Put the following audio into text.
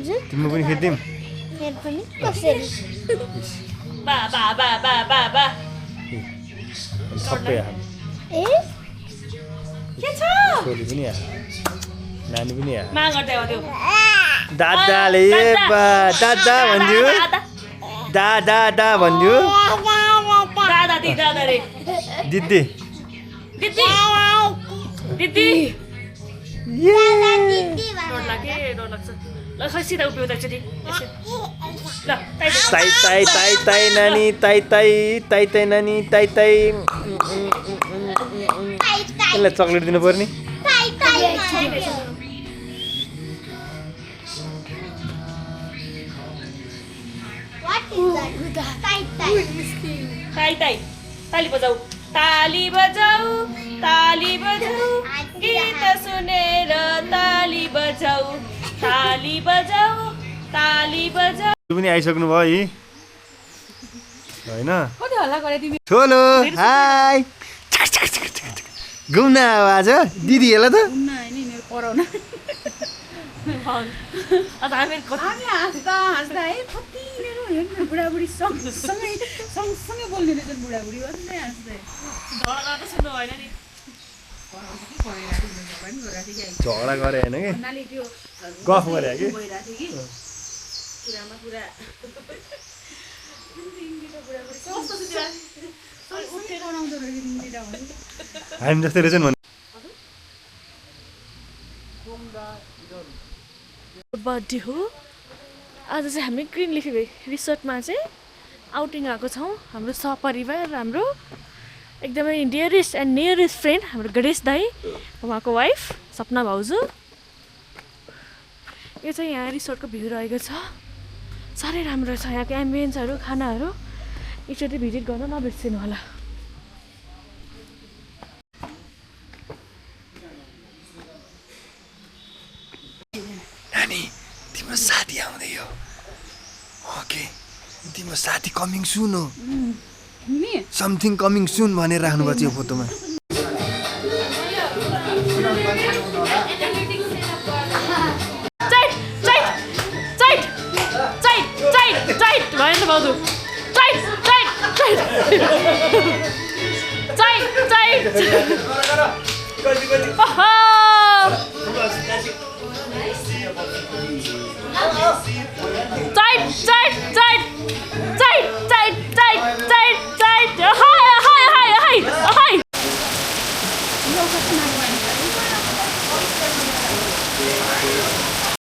हजुर तिमी पनि खेद्दिम मेरो पनि कसरी बा बा बा बा बा बा सबै आयो ए के छ छोरी पनि आयो नानी पनि आयो मा गर्दै हो त्यो दादाले बा दादा भन्दियो दादा भन्दियो दादा रे दिदी दिदी दिदी ये डर लाग्छ ल खै सिधा उभियो त एकचोटि ल ताई ताई ताई ताई नानी ताई ताई ताई ताई नानी ताई ताई यसलाई चक्लेट दिनु पर्ने ताई ताई ताली बजाऊ ताली बजाऊ ताली बजाऊ गीत सुनेर ताली बजाऊ ताली बजाऊ ताली बजाऊ पनि आइसक्नु भयो है होइन कति हल्ला गरे तिमी ठुलो हाई घुम्न आवाज हो दिदी हेला त पढाउन आज हामी हाँस्दा है कति मेरो हेर्नु बुढाबुढी सँगसँगै बोल्ने रहेछन् बुढाबुढी भन्दै हाँस्दै झगडा त सुन्नु भएन नि झगडा गरे होइन कि भन्नाले त्यो गफ गरे कि भइरहेको थियो कि कुरामा कुरा उठेर आउँदो रहेछ दिनदिटा भने हामी जस्तै रहेछन् भने बर्थडे हो आज चाहिँ हामी ग्रिन लिफी रिसोर्टमा चाहिँ आउटिङ आएको छौँ हाम्रो सपरिवार हाम्रो एकदमै डियरेस्ट एन्ड नियरेस्ट फ्रेन्ड हाम्रो गणेश दाई उहाँको वाइफ सपना भाउजू यो चाहिँ यहाँ रिसोर्टको भ्यू रहेको छ साह्रै राम्रो छ यहाँको एम्बियन्सहरू खानाहरू एकचोटि भिजिट गर्न नबिर्सिनु होला नानी तिम्रो साथी आउँदै हो ओके तिम्रो साथी कमिङ सुन हो समथिङ कमिङ सुन भनेर राख्नुभएको छ यो फोटोमा भएन भाउजू चाइट चाइट चाइट चाइट चाइट चाइट चाइट चाइट चाइट चाइट चाइट चाइट चाइट हाय हाय हाय हाय हाय